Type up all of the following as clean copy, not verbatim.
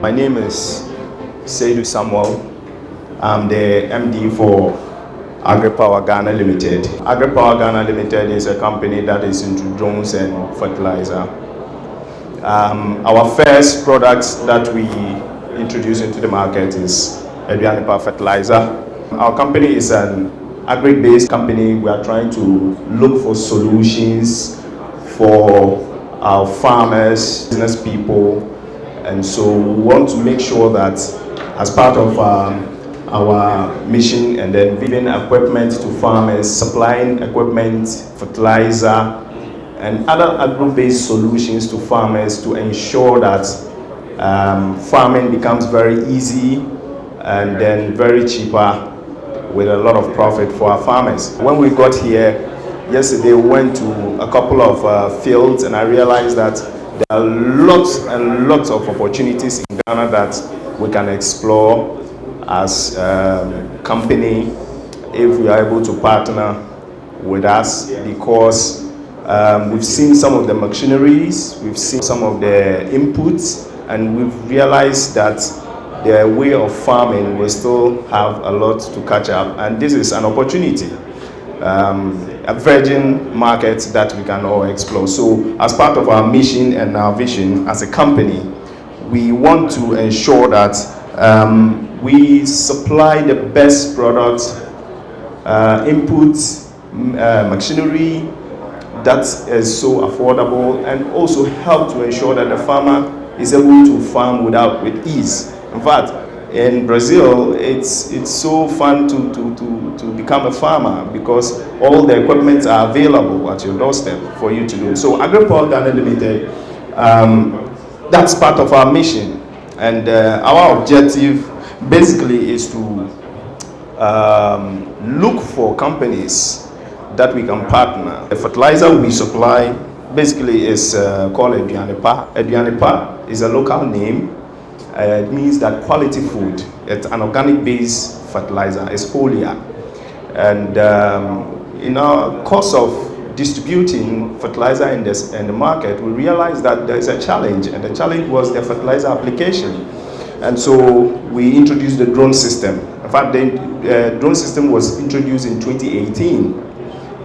My name is Seidu Samuel. I'm the MD for Agripower Ghana Limited. Agripower Ghana Limited is a company that is into drones and fertilizer. Our first product that we introduce into the market is Avionic Fertilizer. Our company is an agri-based company. We are trying to look for solutions for our farmers, business people, and so we want to make sure that as part of our mission and then giving equipment to farmers, supplying equipment, fertilizer, and other agro-based solutions to farmers to ensure that farming becomes very easy and then very cheaper with a lot of profit for our farmers. When we got here yesterday, we went to a couple of fields, and I realized that there are lots and lots of opportunities in Ghana that we can explore as a company if we are able to partner with us, because we've seen some of the machineries, we've seen some of the inputs, and we've realized that their way of farming will still have a lot to catch up, and this is an opportunity, a virgin market that we can all explore. So as part of our mission and our vision as a company, we want to ensure that we supply the best products, inputs, machinery that is so affordable, and also help to ensure that the farmer is able to farm with ease. In fact, in Brazil, it's so fun to become a farmer because all the equipment are available at your doorstep for you to do. So Agripower Ghana Limited, that's part of our mission, and our objective basically is to look for companies that we can partner. The fertilizer we supply basically is called Avionic. Avionic is a local name. It means that quality food. It's an organic-based fertilizer. It's foliar. And in our course of distributing fertilizer in the market, we realized that there is a challenge, and the challenge was the fertilizer application. And so we introduced the drone system. In fact, the drone system was introduced in 2018.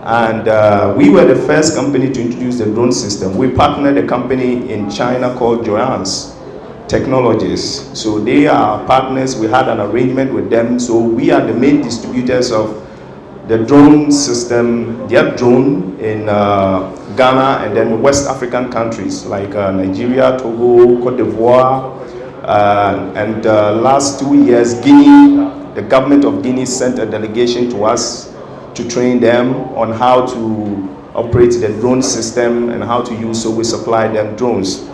And we were the first company to introduce the drone system. We partnered a company in China called Joyance Technologies. So they are partners. We had an arrangement with them. So we are the main distributors of the drone system, their drone in Ghana and then West African countries like Nigeria, Togo, Cote d'Ivoire, and last 2 years, Guinea, the government of Guinea sent a delegation to us to train them on how to operate the drone system and how to use, so we supply them drones.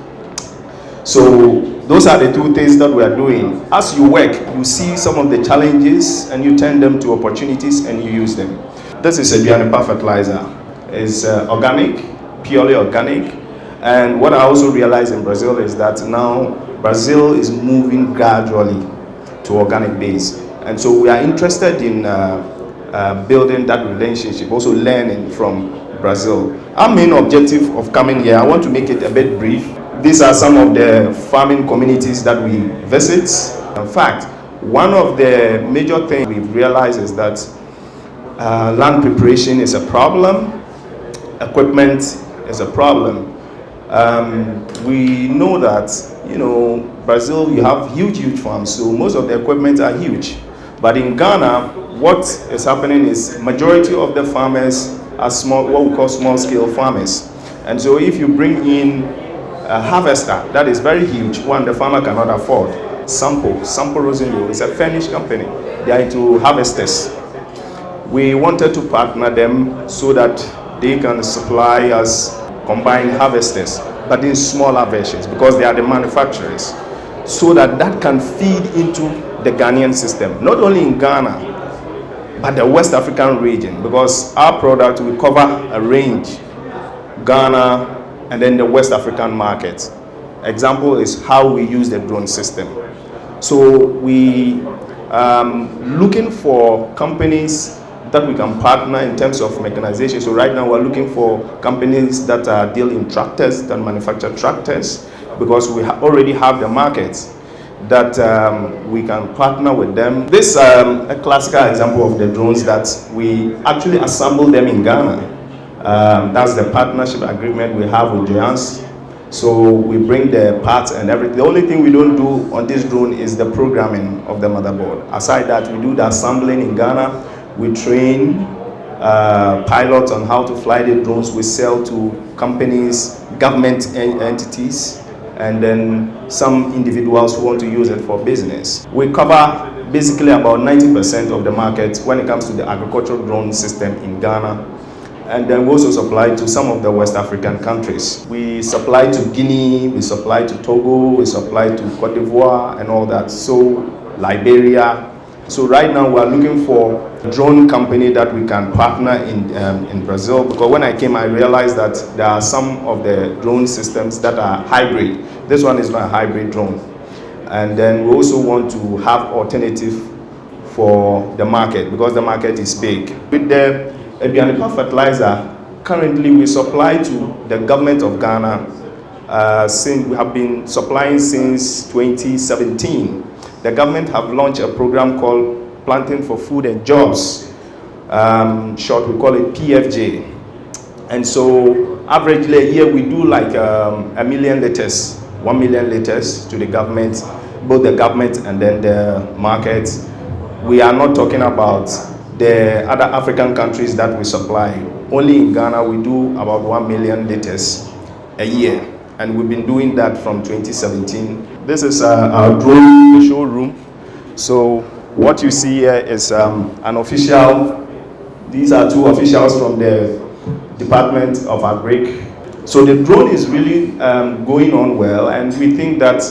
So those are the two things that we are doing. As you work, you see some of the challenges and you turn them to opportunities and you use them. This is Avionic Fertilizer. It's organic, purely organic. And what I also realized in Brazil is that now Brazil is moving gradually to organic base. And so we are interested in building that relationship, also learning from Brazil. Our main objective of coming here, I want to make it a bit brief. These are some of the farming communities that we visit. In fact, one of the major things we've realized is that land preparation is a problem, equipment is a problem. We know that, Brazil, you have huge farms, so most of the equipment are huge. But in Ghana, what is happening is majority of the farmers are small, what we call small-scale farmers. And so if you bring in a harvester that is very huge, one the farmer cannot afford. Sample Rosenlo is a Finnish company. They are into harvesters. We wanted to partner them so that they can supply us combined harvesters, but in smaller versions, because they are the manufacturers, so that can feed into the Ghanaian system, not only in Ghana, but the West African region, because our product will cover a range, Ghana, and then the West African market. Example is how we use the drone system. So we looking for companies that we can partner in terms of mechanization. So right now we're looking for companies that deal in tractors, that manufacture tractors, because we already have the markets. that we can partner with them. This a classical example of the drones that we actually assemble them in Ghana. That's the partnership agreement we have with Giants. So we bring the parts and everything. The only thing we don't do on this drone is the programming of the motherboard. Aside that, we do the assembling in Ghana. We train pilots on how to fly the drones. We sell to companies, government entities, and then some individuals who want to use it for business. We cover basically about 90% of the market when it comes to the agricultural drone system in Ghana. And then we also supply to some of the West African countries. We supply to Guinea, we supply to Togo, we supply to Cote d'Ivoire and all that. So Liberia. So right now we are looking for a drone company that we can partner in Brazil, because when I came I realized that there are some of the drone systems that are hybrid. This one is not a hybrid drone. And then we also want to have alternative for the market, because the market is big. With the Avionic Fertilizer, currently we supply to the government of Ghana. Since we have been supplying since 2017. The government have launched a program called Planting for Food and Jobs. Short, we call it PFJ. And so averagely a year we do like 1 million liters, 1 million liters to the government, both the government and then the market. We are not talking about the other African countries that we supply. Only in Ghana we do about 1 million liters a year. And we've been doing that from 2017. This is our drone, the showroom. So what you see here is an official. These are two officials from the Department of Agric. So the drone is really going on well, and we think that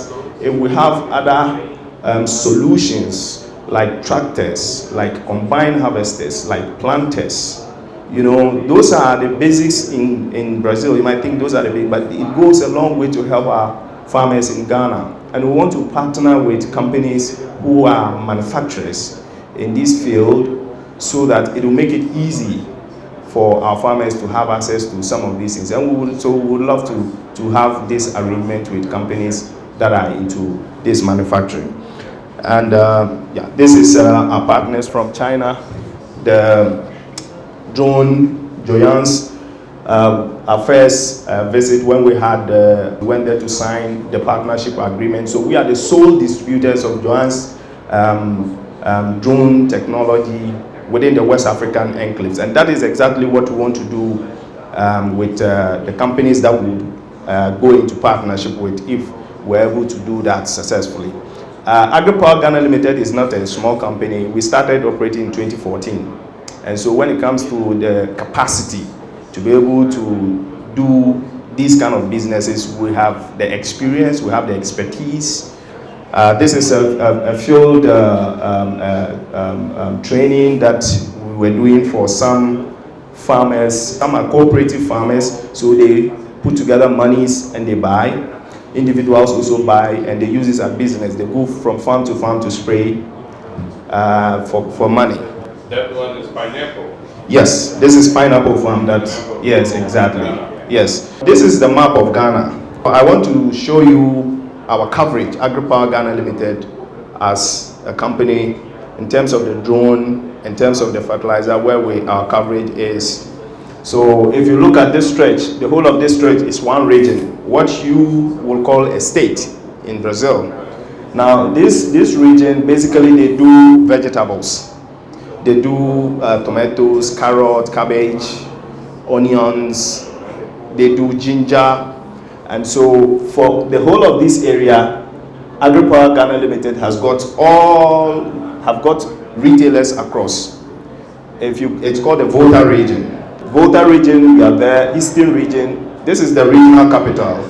if we have other solutions like tractors, like combine harvesters, like planters, you know, those are the basics in Brazil. You might think those are the big, but it goes a long way to help our farmers in Ghana. And we want to partner with companies who are manufacturers in this field so that it will make it easy for our farmers to have access to some of these things. And we would love to have this arrangement with companies that are into this manufacturing. And yeah, this is our partners from China. The drone Joyance, our first visit when we went there to sign the partnership agreement. So we are the sole distributors of Joyance drone technology within the West African enclaves, and that is exactly what we want to do with the companies that we go into partnership with, if we're able to do that successfully. Agripower Ghana Limited is not a small company. We started operating in 2014. And so when it comes to the capacity to be able to do these kind of businesses, we have the experience, we have the expertise. This is a field training that we were doing for some farmers. Some are cooperative farmers, so they put together monies and they buy. Individuals also buy and they use this as business. They go from farm to spray for money. That one is pineapple. Yes, this is pineapple farm. Yes, exactly. Yes, this is the map of Ghana. I want to show you our coverage, Agripower Ghana Limited, as a company in terms of the drone, in terms of the fertilizer, where our coverage is. So if you look at this stretch, the whole of this stretch is one region, what you will call a state in Brazil. Now this region, basically they do vegetables. They do tomatoes, carrot, cabbage, onions, they do ginger. And so for the whole of this area, Agripower Ghana Limited have got retailers across. It's called the Volta region. Volta region, we are there. Eastern region, this is the regional capital.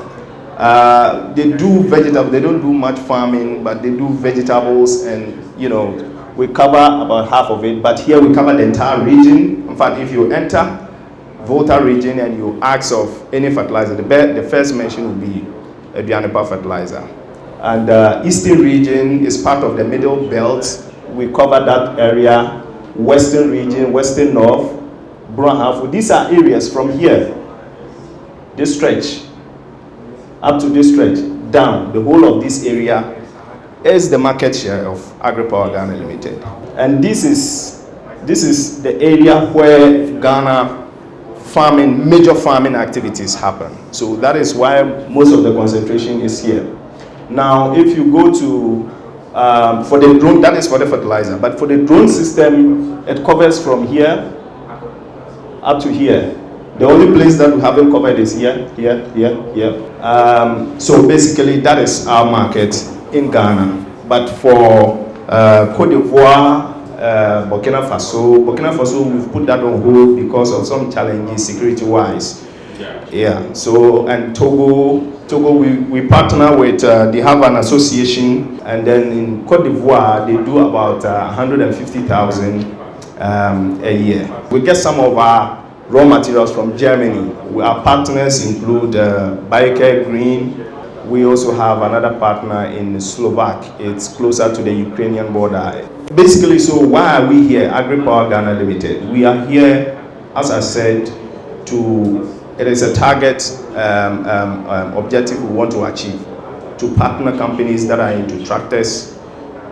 They do vegetables. They don't do much farming, but they do vegetables, and you know, we cover about half of it. But here we cover the entire region. In fact, if you enter Volta region and you ask of any fertilizer, the first mention will be Avionic Fertilizer. And Eastern region is part of the Middle Belt. We cover that area. Western region, Western North, Brohafu. These are areas from here, this stretch, up to this stretch, down. The whole of this area is the market share of Agripower Ghana Limited. And this is the area where Ghana major farming activities happen. So that is why most of the concentration is here. Now, if you go to, for the drone, that is for the fertilizer, but for the drone system, it covers from here up to here. The only place that we haven't covered is here. So basically, that is our market in Ghana. But for Cote d'Ivoire, Burkina Faso, we've put that on hold because of some challenges security-wise. Yeah. So, and Togo, we partner with, they have an association, and then in Cote d'Ivoire, they do about 150,000 a year. We get some of our raw materials from Germany. Our partners include Bayer Green. We also have another partner in Slovak. It's closer to the Ukrainian border. Basically, so why are we here, Agripower Ghana Limited? We are here, as I said, it is a target objective we want to achieve, to partner companies that are into tractors,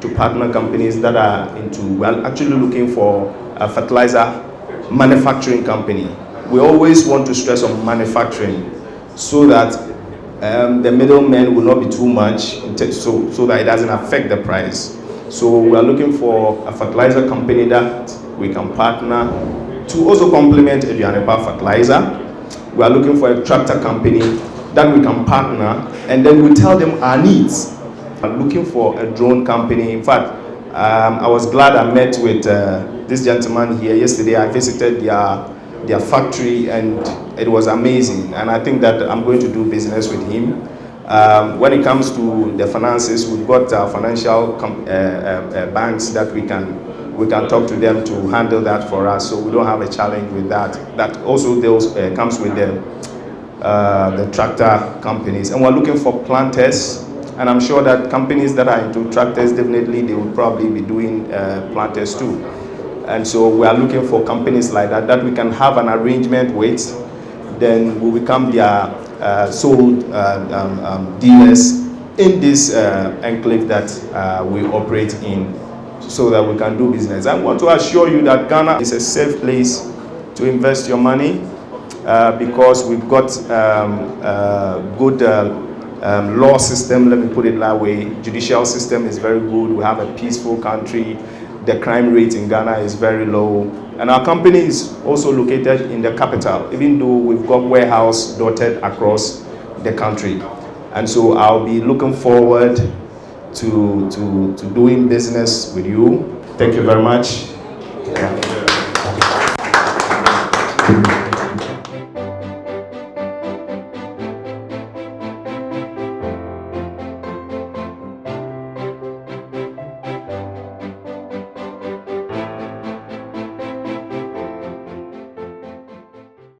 to partner companies that are into, well, actually looking for a fertilizer manufacturing company. We always want to stress on manufacturing so that the middlemen will not be too much, so that it doesn't affect the price. So we are looking for a fertilizer company that we can partner to also complement Avionic Fertilizer. We are looking for a tractor company that we can partner, and then we tell them our needs. I'm looking for a drone company. In fact, I was glad I met with this gentleman here yesterday. I visited their factory, and it was amazing. And I think that I'm going to do business with him. When it comes to the finances, we've got financial banks that we can talk to them to handle that for us, so we don't have a challenge with that. That also comes with the tractor companies. And we're looking for planters, and I'm sure that companies that are into tractors, definitely they will probably be doing planters too. And so we are looking for companies like that we can have an arrangement with. Then we become their sole dealers in this enclave that we operate in, so that we can do business. I want to assure you that Ghana is a safe place to invest your money because we've got good law system, let me put it that way. Judicial system is very good. We have a peaceful country. The crime rate in Ghana is very low. And our company is also located in the capital, even though we've got warehouse dotted across the country. And so I'll be looking forward to doing business with you. Thank you very much. Yeah.